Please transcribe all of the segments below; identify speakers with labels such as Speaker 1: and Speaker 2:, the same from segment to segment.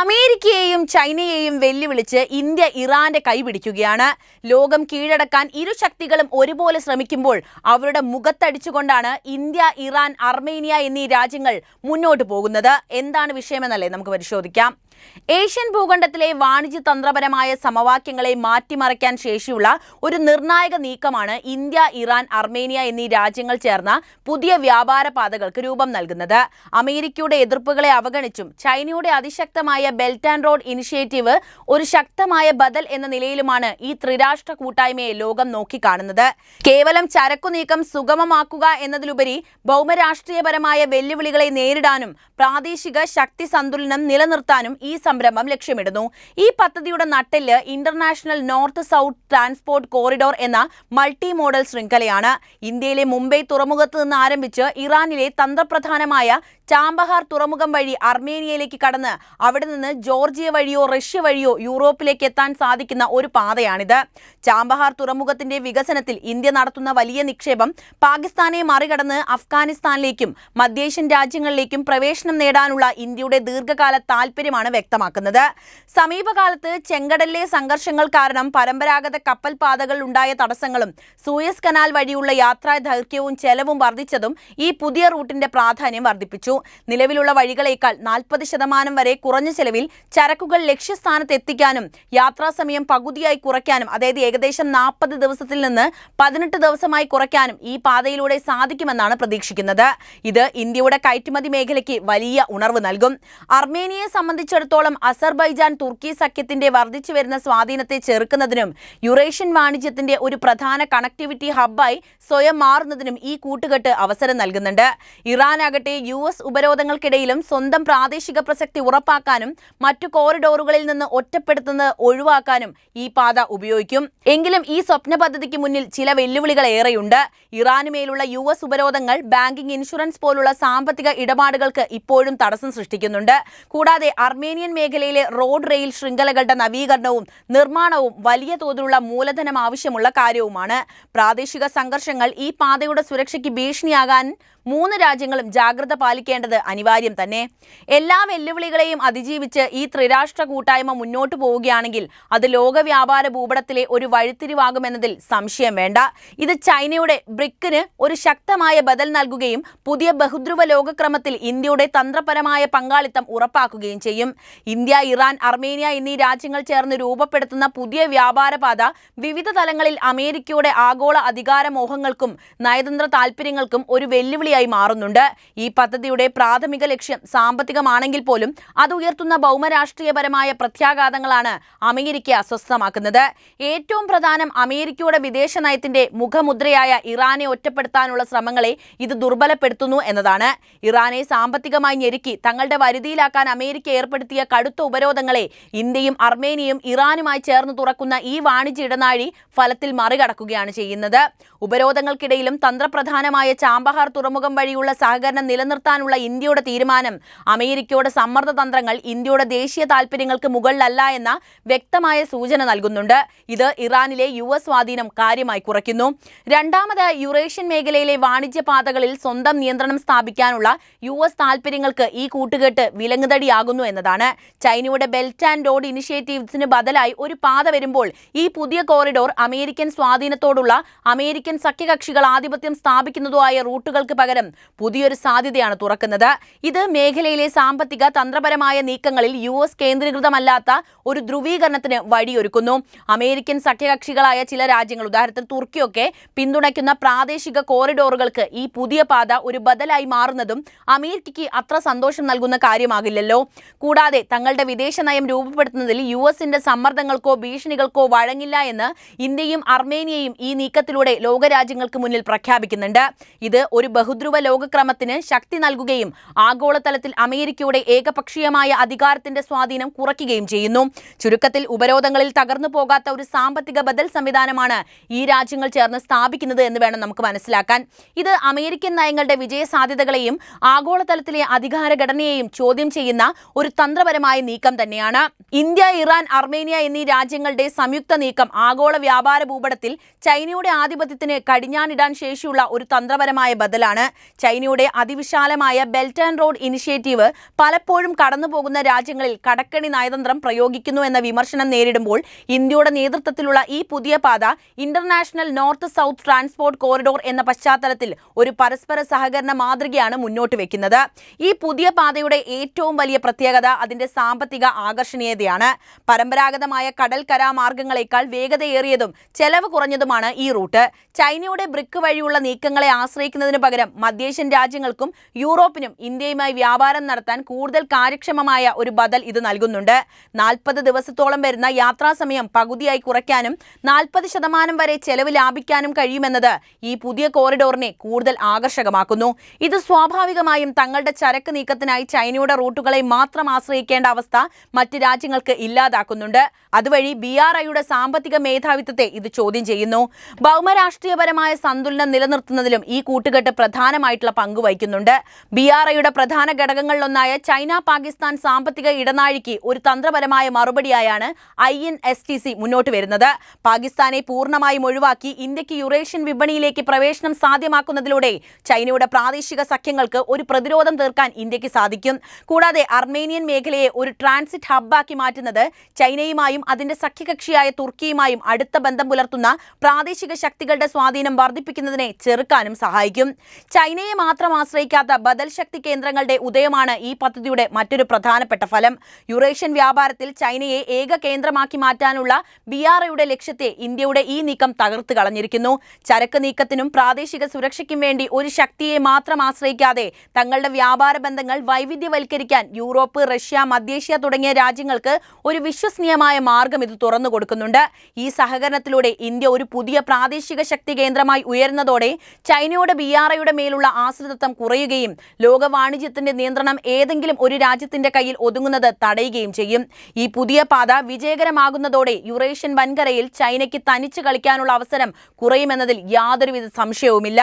Speaker 1: അമേരിക്കയെയും ചൈനയെയും വെല്ലുവിളിച്ച് ഇന്ത്യ ഇറാന്റെ കൈപിടിക്കുകയാണ്. ലോകം കീഴടക്കാൻ ഇരു ശക്തികളും ഒരുപോലെ ശ്രമിക്കുമ്പോൾ അവരുടെ മുഖത്തടിച്ചുകൊണ്ടാണ് ഇന്ത്യ, ഇറാൻ, അർമേനിയ എന്നീ രാജ്യങ്ങൾ മുന്നോട്ട് പോകുന്നത്. എന്താണ് വിഷയമെന്നല്ലേ നമുക്ക് പരിശോധിക്കാം. ഏഷ്യൻ ഭൂഖണ്ഡത്തിലെ വാണിജ്യ തന്ത്രപരമായ സമവാക്യങ്ങളെ മാറ്റിമറിക്കാൻ ശേഷിയുള്ള ഒരു നിർണായക നീക്കമാണ് ഇന്ത്യ, ഇറാൻ, അർമേനിയ എന്നീ രാജ്യങ്ങൾ ചേർന്ന പുതിയ വ്യാപാര പാതകൾക്ക് രൂപം നൽകുന്നത്. അമേരിക്കയുടെ എതിർപ്പുകളെ അവഗണിച്ചും ചൈനയുടെ അതിശക്തമായ ബെൽറ്റ് ആൻഡ് റോഡ് ഇനിഷ്യേറ്റീവ് ഒരു ശക്തമായ ബദൽ എന്ന നിലയിലുമാണ് ഈ ത്രിരാഷ്ട്ര കൂട്ടായ്മയെ ലോകം നോക്കിക്കാണുന്നത്. കേവലം ചരക്കു നീക്കം സുഗമമാക്കുക എന്നതിലുപരി ഭൗമരാഷ്ട്രീയപരമായ വെല്ലുവിളികളെ നേരിടാനും പ്രാദേശിക ശക്തി സന്തുലനം നിലനിർത്താനും ഈ സംരംഭം ലക്ഷ്യമിടുന്നു. ഈ പദ്ധതിയുടെ നട്ടെല്ല് international north south transport corridor എന്ന മൾട്ടി മോഡൽ ശൃംഖലയാണ്. ഇന്ത്യയിലെ മുംബൈ തുറമുഖത്ത് നിന്ന് ആരംഭിച്ച് ഇറാനിലെ തന്ത്രപ്രധാനമായ ചാബഹാർ തുറമുഖം വഴി അർമേനിയയിലേക്ക് കടന്ന് അവിടെ നിന്ന് ജോർജിയ വഴിയോ റഷ്യ വഴിയോ യൂറോപ്പിലേക്ക് എത്താൻ സാധിക്കുന്ന ഒരു പാതയാണിത്. ചാബഹാർ തുറമുഖത്തിന്റെ വികസനത്തിൽ ഇന്ത്യ നടത്തുന്ന വലിയ നിക്ഷേപം പാകിസ്ഥാനെ മറികടന്ന് അഫ്ഗാനിസ്ഥാനിലേക്കും മധ്യേഷ്യൻ രാജ്യങ്ങളിലേക്കും പ്രവേശനം നേടാനുള്ള ഇന്ത്യയുടെ ദീർഘകാല താൽപര്യമാണ് വ്യക്തമാക്കുന്നത്. സമീപകാലത്ത് ചെങ്കടലിലെ സംഘർഷങ്ങൾ കാരണം പരമ്പരാഗത കപ്പൽ പാതകൾ ഉണ്ടായ തടസ്സങ്ങളും സൂയസ് കനാൽ വഴിയുള്ള യാത്രാ ദൈർഘ്യവും ചെലവും വർദ്ധിച്ചതും ഈ പുതിയ റൂട്ടിന്റെ പ്രാധാന്യം വർദ്ധിപ്പിച്ചു. നിലവിലുള്ള വഴികളേക്കാൾ 40% വരെ കുറഞ്ഞ ചെലവിൽ ചരക്കുകൾ ലക്ഷ്യസ്ഥാനത്ത് എത്തിക്കാനും യാത്രാസമയം പകുതിയായി കുറയ്ക്കാനും, അതായത് ഏകദേശം 40 ദിവസത്തിൽ നിന്ന് 18 ദിവസമായി കുറയ്ക്കാനും ഈ പാതയിലൂടെ സാധിക്കുമെന്നാണ് പ്രതീക്ഷിക്കുന്നത്. ഇത് ഇന്ത്യയുടെ കയറ്റുമതി മേഖലയ്ക്ക് വലിയ ഉണർവ് നൽകും. അർമേനിയയെ സംബന്ധിച്ചിടത്തോളം അസർബൈജാൻ തുർക്കി സഖ്യത്തിന്റെ വർദ്ധിച്ചു വരുന്ന സ്വാധീനത്തെ ചെറുക്കുന്നതിനും യുറേഷ്യൻ വാണിജ്യത്തിന്റെ ഒരു പ്രധാന കണക്ടിവിറ്റി ഹബ്ബായി സ്വയം മാറുന്നതിനും ഈ കൂട്ടുകെട്ട് അവസരം നൽകുന്നുണ്ട്. ഇറാനാകട്ടെ US ഉപരോധങ്ങൾക്കിടയിലും സ്വന്തം പ്രാദേശിക പ്രസക്തി ഉറപ്പാക്കാനും മറ്റു കോറിഡോറുകളിൽ നിന്ന് ഒറ്റപ്പെടുത്തുന്നത് ഒഴിവാക്കാനും ഈ പാത ഉപയോഗിക്കും. എങ്കിലും ഈ സ്വപ്ന പദ്ധതിക്ക് മുന്നിൽ ചില വെല്ലുവിളികൾ ഏറെയുണ്ട്. ഇറാനുമേലുള്ള US ഉപരോധങ്ങൾ ബാങ്കിംഗ്, ഇൻഷുറൻസ് പോലുള്ള സാമ്പത്തിക ഇടപാടുകൾക്ക് ഇപ്പോഴും തടസ്സം സൃഷ്ടിക്കുന്നുണ്ട്. കൂടാതെ അർമേനിയൻ മേഖലയിലെ റോഡ് റെയിൽ ശൃംഖലകളുടെ നവീകരണവും നിർമ്മാണവും വലിയ തോതിലുള്ള മൂലധനം ആവശ്യമുള്ള കാര്യവുമാണ്. പ്രാദേശിക സംഘർഷങ്ങൾ ഈ പാതയുടെ സുരക്ഷയ്ക്ക് ഭീഷണിയാകാൻ മൂന്ന് രാജ്യങ്ങളും ജാഗ്രത പാലിക്കേണ്ടത് അനിവാര്യം തന്നെ. എല്ലാ വെല്ലുവിളികളെയും അതിജീവിച്ച് ഈ ത്രിരാഷ്ട്ര കൂട്ടായ്മ മുന്നോട്ട് പോവുകയാണെങ്കിൽ അത് ലോക വ്യാപാര ഭൂപടത്തിലെ ഒരു വഴിത്തിരിവാകുമെന്നതിൽ സംശയം വേണ്ട. ഇത് ചൈനയുടെ ബ്രിക്കിന് ഒരു ശക്തമായ ബദൽ നൽകുകയും പുതിയ ബഹുദ്രുവ ലോകക്രമത്തിൽ ഇന്ത്യയുടെ തന്ത്രപരമായ പങ്കാളിത്തം ഉറപ്പാക്കുകയും ചെയ്യും. ഇന്ത്യ, ഇറാൻ, അർമേനിയ എന്നീ രാജ്യങ്ങൾ ചേർന്ന് രൂപപ്പെടുത്തുന്ന പുതിയ വ്യാപാര പാത വിവിധ തലങ്ങളിൽ അമേരിക്കയുടെ ആഗോള അധികാര മോഹങ്ങൾക്കും നയതന്ത്ര താൽപര്യങ്ങൾക്കും ഒരു വെല്ലുവിളി മാറുന്നുണ്ട്. ഈ പദ്ധതിയുടെ പ്രാഥമിക ലക്ഷ്യം സാമ്പത്തികമാണെങ്കിൽ പോലും അത് ഉയർത്തുന്ന ഭൗമരാഷ്ട്രീയപരമായ പ്രത്യാഘാതങ്ങളാണ് അമേരിക്കയെ അസ്വസ്ഥമാക്കുന്നത്. ഏറ്റവും പ്രധാനം അമേരിക്കയുടെ വിദേശ നയത്തിന്റെ മുഖമുദ്രയായ ഇറാനെ ഒറ്റപ്പെടുത്താനുള്ള ശ്രമങ്ങളെ ഇത് ദുർബലപ്പെടുത്തുന്നു എന്നതാണ്. ഇറാനെ സാമ്പത്തികമായി ഞെരുക്കി തങ്ങളുടെ വരുതിയിലാക്കാൻ അമേരിക്ക ഏർപ്പെടുത്തിയ കടുത്ത ഉപരോധങ്ങളെ ഇന്ത്യയും അർമേനിയയും ഇറാനുമായി ചേർന്ന് തുറക്കുന്ന ഈ വാണിജ്യ ഇടനാഴി ഫലത്തിൽ മറികടക്കുകയാണ് ചെയ്യുന്നത്. ഉപരോധങ്ങൾക്കിടയിലും തന്ത്രപ്രധാനമായ ചാബഹാർ തുറമുഖം വഴിയുള്ള സഹകരണം നിലനിർത്താനുള്ള ഇന്ത്യയുടെ തീരുമാനം അമേരിക്കയുടെ സമ്മർദ്ദ തന്ത്രങ്ങൾ ഇന്ത്യയുടെ ദേശീയ താൽപര്യങ്ങൾക്ക് മുകളിലല്ല എന്ന വ്യക്തമായ സൂചന നൽകുന്നുണ്ട്. ഇത് ഇറാനിലെ US സ്വാധീനം കാര്യമായി കുറയ്ക്കുന്നു. രണ്ടാമത്, യുറേഷ്യൻ മേഖലയിലെ വാണിജ്യ പാതകളിൽ സ്വന്തം നിയന്ത്രണം സ്ഥാപിക്കാനുള്ള US താൽപര്യങ്ങൾക്ക് ഈ കൂട്ടുകെട്ട് വിലങ്ങുതടിയാകുന്നു എന്നതാണ്. ചൈനയുടെ ബെൽറ്റ് ആൻഡ് റോഡ് ഇനിഷ്യേറ്റീവ്സിന് ബദലായി ഒരു പാത വരുമ്പോൾ ഈ പുതിയ കോറിഡോർ അമേരിക്കൻ സ്വാധീനത്തോടുള്ള അമേരിക്കൻ സഖ്യകക്ഷികൾ ആധിപത്യം സ്ഥാപിക്കുന്നതുമായ റൂട്ടുകൾക്ക് പകരം പുതിയൊരു സാധ്യതയാണ് തുറക്കുന്നത്. ഇത് മേഖലയിലെ സാമ്പത്തിക തന്ത്രപരമായ നീക്കങ്ങളിൽ US കേന്ദ്രീകൃതമല്ലാത്ത ഒരു ധ്രുവീകരണത്തിന് വഴിയൊരുക്കുന്നു. അമേരിക്കൻ സഖ്യകക്ഷികളായ ചില രാജ്യങ്ങൾ, ഉദാഹരണത്തിന് തുർക്കിയൊക്കെ പിന്തുണയ്ക്കുന്ന പ്രാദേശിക കോറിഡോറുകൾക്ക് ഈ പുതിയ പാത ഒരു ബദലായി മാറുന്നതും അമേരിക്കയ്ക്ക് അത്ര സന്തോഷം നൽകുന്ന കാര്യമാകില്ലല്ലോ. കൂടാതെ തങ്ങളുടെ വിദേശ നയം രൂപപ്പെടുത്തുന്നതിൽ USന്റെ സമ്മർദ്ദങ്ങൾക്കോ ഭീഷണികൾക്കോ വഴങ്ങില്ല എന്ന് ഇന്ത്യയും അർമേനിയയും ഈ നീക്കത്തിലൂടെ ലോകരാജ്യങ്ങൾക്ക് മുന്നിൽ പ്രഖ്യാപിക്കുന്നുണ്ട്. ഇത് ഒരു ബഹുദ്രുവ ലോകക്രമത്തിന് ശക്തി നൽകുകയും ആഗോളതലത്തിൽ അമേരിക്കയുടെ ഏകപക്ഷീയമായ അധികാരത്തിന്റെ സ്വാധീനം കുറയ്ക്കുകയും ചെയ്യുന്നു. ചുരുക്കത്തിൽ ഉപരോധങ്ങളിൽ തകർന്നു പോകാത്ത ഒരു സാമ്പത്തിക ബദൽ സംവിധാനമാണ് ഈ രാജ്യങ്ങൾ ചേർന്ന് സ്ഥാപിക്കുന്നത് എന്ന് വേണം നമുക്ക് മനസ്സിലാക്കാൻ. ഇത് അമേരിക്കൻ നയങ്ങളുടെ വിജയസാധ്യതകളെയും ആഗോളതലത്തിലെ അധികാര ഘടനയെയും ചോദ്യം ചെയ്യുന്ന ഒരു തന്ത്രപരമായ നീക്കം തന്നെയാണ്. ഇന്ത്യ, ഇറാൻ, അർമേനിയ എന്നീ രാജ്യങ്ങളുടെ സംയുക്ത നീക്കം ആഗോള വ്യാപാര ഭൂപടത്തിൽ ചൈനയുടെ ആധിപത്യത്തിന് കടിഞ്ഞാണിടാൻ ശേഷിയുള്ള ഒരു തന്ത്രപരമായ ബദലാണ്. ചൈനയുടെ അതിവിശാലമായ ബെൽറ്റ് ആൻഡ് റോഡ് ഇനിഷ്യേറ്റീവ് പലപ്പോഴും കടന്നുപോകുന്ന രാജ്യങ്ങളിൽ കടക്കണി നയതന്ത്രം പ്രയോഗിക്കുന്നു എന്ന വിമർശനം നേരിടുമ്പോൾ ഇന്ത്യയുടെ നേതൃത്വത്തിലുള്ള ഈ പുതിയ പാത international north south transport corridor എന്ന പശ്ചാത്തലത്തിൽ ഒരു പരസ്പര സഹകരണ മാതൃകയാണ് മുന്നോട്ട് വെക്കുന്നത്. ഈ പുതിയ പാതയുടെ ഏറ്റവും വലിയ പ്രത്യേകത അതിന്റെ സാമ്പത്തിക ആകർഷണീയതയാണ്. പരമ്പരാഗതമായ കടൽ കരാ മാർഗങ്ങളെക്കാൾ വേഗതയേറിയതും ചെലവ് കുറഞ്ഞതുമാണ് ഈ റൂട്ട്. ചൈനയുടെ ബ്രിക്ക് വഴിയുള്ള നീക്കങ്ങളെ ആശ്രയിക്കുന്നതിന് പകരം മധ്യേഷ്യൻ രാജ്യങ്ങൾക്കും യൂറോപ്പിനും ഇന്ത്യയുമായി വ്യാപാരം നടത്താൻ കൂടുതൽ കാര്യക്ഷമമായ ഒരു ബദൽ ഇത് നൽകുന്നുണ്ട്. 40 ദിവസത്തോളം വരുന്ന യാത്രാസമയം പകുതിയായി കുറയ്ക്കാനും 40% വരെ ചെലവ് ലാഭിക്കാനും കഴിയുമെന്നത് ഈ പുതിയ കോറിഡോറിനെ കൂടുതൽ ആകർഷകമാക്കുന്നു. ഇത് സ്വാഭാവികമായും തങ്ങളുടെ ചരക്ക് നീക്കത്തിനായി ചൈനയുടെ റൂട്ടുകളെ മാത്രം ആശ്രയിക്കേണ്ട അവസ്ഥ മറ്റ് രാജ്യങ്ങൾക്ക് ഇല്ലാതാക്കുന്നുണ്ട്. അതുവഴി BRIയുടെ സാമ്പത്തിക മേധാവിത്വത്തെ ഇത് ചോദ്യം ചെയ്യുന്നു. ഭൗമരാഷ്ട്രീയപരമായ സന്തുലനം നിലനിർത്തുന്നതിലും ഈ കൂട്ടുകെട്ട് പ്രധാനമായിട്ടുള്ള പങ്ക് വഹിക്കുന്നുണ്ട്. BRIയുടെ പ്രധാന ഘടകങ്ങളിലൊന്നായ ചൈന പാകിസ്ഥാൻ സാമ്പത്തിക ഇടനാഴിക്ക് ഒരു തന്ത്രപരമായ മറുപടിയായാണ് INSTC മുന്നോട്ട് വരുന്നത്. പാകിസ്ഥാനെ പൂർണ്ണമായും ഒഴിവാക്കി ഇന്ത്യക്ക് യുറേഷ്യൻ വിപണിയിലേക്ക് പ്രവേശനം സാധ്യമാക്കുന്നതിലൂടെ ചൈനയുടെ പ്രാദേശിക സഖ്യങ്ങൾക്ക് ഒരു പ്രതിരോധം തീർക്കാൻ ഇന്ത്യക്ക് സാധിക്കും. കൂടാതെ അർമേനിയൻ മേഖലയെ ഒരു ട്രാൻസിറ്റ് ഹബ്ബാക്കി മാറ്റുന്നത് ചൈനയുമായും അതിന്റെ സഖ്യകക്ഷിയായ തുർക്കിയുമായും അടുത്ത ബന്ധം പുലർത്തുന്ന പ്രാദേശിക ശക്തികളുടെ സ്വാധീനം വർദ്ധിപ്പിക്കുന്നതിനെ ചെറുക്കാനും സഹായിക്കും. ചൈനയെ മാത്രം ആശ്രയിക്കാത്ത ബദൽ ശക്തി കേന്ദ്രങ്ങളുടെ ഉദയമാണ് ഈ പദ്ധതിയുടെ മറ്റൊരു പ്രധാനപ്പെട്ട ഫലം. യുറേഷ്യൻ വ്യാപാരത്തിൽ ചൈനയെ ഏക കേന്ദ്രമാക്കി മാറ്റാനുള്ള BRIയുടെ ലക്ഷ്യത്തെ ഇന്ത്യയുടെ ഈ നീക്കം തകർത്ത് കളഞ്ഞിരിക്കുന്നു. ചരക്ക് നീക്കത്തിനും പ്രാദേശിക സുരക്ഷയ്ക്കും വേണ്ടി ഒരു ശക്തിയെ മാത്രം ആശ്രയിക്കാതെ തങ്ങളുടെ വ്യാപാര ബന്ധങ്ങൾ വൈവിധ്യവൽക്കരിക്കാൻ യൂറോപ്പ്, റഷ്യ, മധ്യേഷ്യ തുടങ്ങിയ രാജ്യങ്ങൾക്ക് ഒരു വിശ്വസനീയമായ മാർഗം ഇത് തുറന്നു കൊടുക്കുന്നുണ്ട്. ഈ സഹകരണത്തിലൂടെ ഇന്ത്യ ഒരു പുതിയ പ്രാദേശിക ശക്തി കേന്ദ്രമായി ഉയരുന്നതോടെ ചൈനയുടെ BRIയുടെ മേലുള്ള ആശ്രിതത്വം കുറയുകയും ലോക വാണിജ്യത്തിന്റെ നിയന്ത്രണം ഏതെങ്കിലും ഒരു രാജ്യത്തിന്റെ കയ്യിൽ ഒതുങ്ങുന്നത് തടയുകയും ചെയ്യും. ഈ പുതിയ പാത വിജയകരമാകുന്നതോടെ യുറേഷ്യൻ വൻകരയിൽ ചൈനയ്ക്ക് തനിച്ച് കളിക്കാനുള്ള അവസരം കുറയുമെന്നതിൽ യാതൊരുവിധ സംശയവുമില്ല.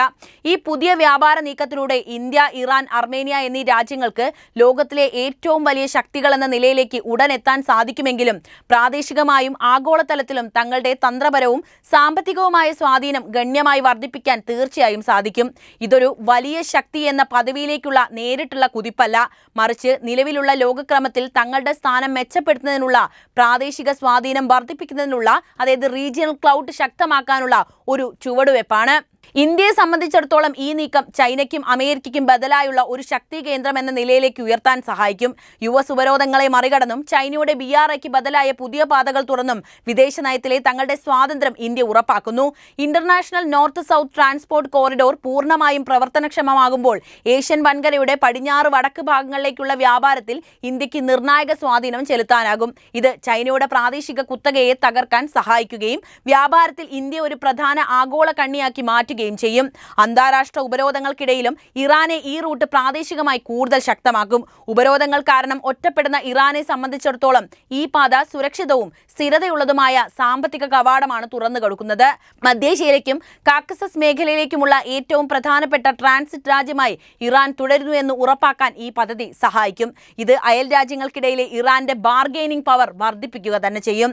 Speaker 1: ഈ പുതിയ വ്യാപാര നീക്കത്തിലൂടെ ഇന്ത്യ, ഇറാൻ, അർമേനിയ എന്നീ രാജ്യങ്ങൾക്ക് ലോകത്തിലെ ഏറ്റവും വലിയ ശക്തികൾ എന്ന നിലയിലേക്ക് ഉടൻ എത്താൻ സാധിക്കുമെങ്കിലും പ്രാദേശികമായും ആഗോളതലത്തിലും തങ്ങളുടെ തന്ത്രപരവും സാമ്പത്തികവുമായ സ്വാധീനം ഗണ്യമായി വർദ്ധിപ്പിക്കാൻ തീർച്ചയായും സാധിക്കും. ഇതൊരു വലിയ ശക്തി എന്ന പദവിയിലേക്കുള്ള നേരിട്ടുള്ള കുതിപ്പല്ല, മറിച്ച് നിലവിലുള്ള ലോകക്രമത്തിൽ തങ്ങളുടെ സ്ഥാനം മെച്ചപ്പെടുത്തുന്നതിനുള്ള പ്രാദേശിക സ്വാധീനം വർദ്ധിപ്പിക്കുന്നതിനുള്ള, അതായത് റീജിയണൽ ക്ലൗഡ് ശക്തമാക്കാനുള്ള ഒരു ചുവടുവെപ്പാണ്. ഇന്ത്യയെ സംബന്ധിച്ചിടത്തോളം ഈ നീക്കം ചൈനയ്ക്കും അമേരിക്കയ്ക്കും ബദലായുള്ള ഒരു ശക്തി കേന്ദ്രം എന്ന നിലയിലേക്ക് ഉയർത്താൻ സഹായിക്കും. US ഉപരോധങ്ങളെ മറികടന്നും ചൈനയുടെ BRIക്ക് ബദലായ പുതിയ പാതകൾ തുറന്നും വിദേശ നയത്തിലെ തങ്ങളുടെ സ്വാതന്ത്ര്യം ഇന്ത്യ ഉറപ്പാക്കുന്നു. International north south transport corridor പൂർണ്ണമായും പ്രവർത്തനക്ഷമമാകുമ്പോൾ ഏഷ്യൻ വൻകരയുടെ പടിഞ്ഞാറ് വടക്ക് ഭാഗങ്ങളിലേക്കുള്ള വ്യാപാരത്തിൽ ഇന്ത്യക്ക് നിർണായക സ്വാധീനം ചെലുത്താനാകും. ഇത് ചൈനയുടെ പ്രാദേശിക കുത്തകയെ തകർക്കാൻ സഹായിക്കുകയും വ്യാപാരത്തിൽ ഇന്ത്യ ഒരു പ്രധാന ആഗോള കണ്ണിയാക്കി മാറ്റുകയും ചെയ്യും. അന്താരാഷ്ട്ര ഉപരോധങ്ങൾക്കിടയിലും ഇറാനെ ഈ റൂട്ട് പ്രാദേശികമായി കൂടുതൽ ശക്തമാക്കും. ഉപരോധങ്ങൾ കാരണം ഒറ്റപ്പെടുന്ന ഇറാനെ സംബന്ധിച്ചിടത്തോളം ഈ പാത സുരക്ഷിതവും സ്ഥിരതയുള്ളതുമായ സാമ്പത്തിക കവാടമാണ് തുറന്നു കൊടുക്കുന്നത്. മധ്യേഷ്യയിലേക്കും കാക്കസസ് മേഖലയിലേക്കുമുള്ള ഏറ്റവും പ്രധാനപ്പെട്ട ട്രാൻസിറ്റ് രാജ്യമായി ഇറാൻ തുടരുന്നു എന്ന് ഉറപ്പാക്കാൻ ഈ പദ്ധതി സഹായിക്കും. ഇത് അയൽ രാജ്യങ്ങൾക്കിടയിലെ ഇറാന്റെ ബാർഗെയിനിങ് പവർ വർദ്ധിപ്പിക്കുക തന്നെ ചെയ്യും.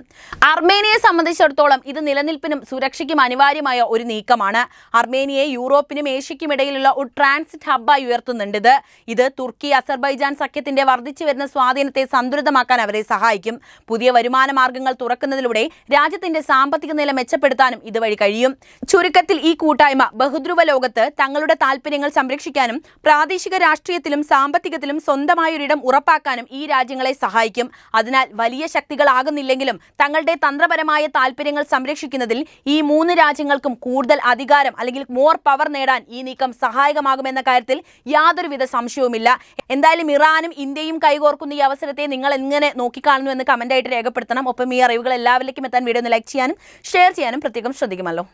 Speaker 1: അർമേനിയയെ സംബന്ധിച്ചിടത്തോളം ഇത് നിലനിൽപ്പിനും സുരക്ഷയ്ക്കും അനിവാര്യമായ ഒരു നീക്കമാണ്. അർമേനിയയെ യൂറോപ്പിനും ഏഷ്യയ്ക്കും ഇടയിലുള്ള ഒരു ട്രാൻസിറ്റ് ഹബ്ബായി ഉയർത്തുന്നുണ്ട്. ഇത് തുർക്കി, അസർബൈജാൻ സഖ്യത്തിന്റെ വർദ്ധിച്ചു വരുന്ന സ്വാധീനത്തെ സന്തുലിതമാക്കാൻ അവരെ സഹായിക്കും. പുതിയ വരുമാന മാർഗങ്ങൾ തുറക്കുന്നതിലൂടെ രാജ്യത്തിന്റെ സാമ്പത്തിക നില മെച്ചപ്പെടുത്താനും ഇതുവഴി കഴിയും. ചുരുക്കത്തിൽ ഈ കൂട്ടായ്മ ബഹുധ്രുവ ലോകത്ത് തങ്ങളുടെ താൽപര്യങ്ങൾ സംരക്ഷിക്കാനും പ്രാദേശിക രാഷ്ട്രീയത്തിലും സാമ്പത്തികത്തിലും സ്വന്തമായൊരിടം ഉറപ്പാക്കാനും ഈ രാജ്യങ്ങളെ സഹായിക്കും. അതിനാൽ വലിയ ശക്തികളാകുന്നില്ലെങ്കിലും തങ്ങളുടെ തന്ത്രപരമായ താൽപര്യങ്ങൾ സംരക്ഷിക്കുന്നതിൽ ഈ 3 രാജ്യങ്ങൾക്കും കൂടുതൽ അധികാരം അല്ലെങ്കിൽ മോർ പവർ നേടാൻ ഈ നീക്കം സഹായകമാകുമെന്ന കാര്യത്തിൽ യാതൊരുവിധ സംശയവുമില്ല. എന്തായാലും ഇറാനും ഇന്ത്യയും കൈകോർക്കുന്ന ഈ അവസരത്തെ നിങ്ങൾ എങ്ങനെ നോക്കിക്കാണുന്നു എന്ന് കമന്റായിട്ട് രേഖപ്പെടുത്തണം. ഒപ്പം ഈ അറിവുകൾ എല്ലാവരിലേക്കും എത്താൻ വീഡിയോ ഒന്ന് ലൈക്ക് ചെയ്യാനും ഷെയർ ചെയ്യാനും പ്രത്യേകം ശ്രദ്ധിക്കുമല്ലോ.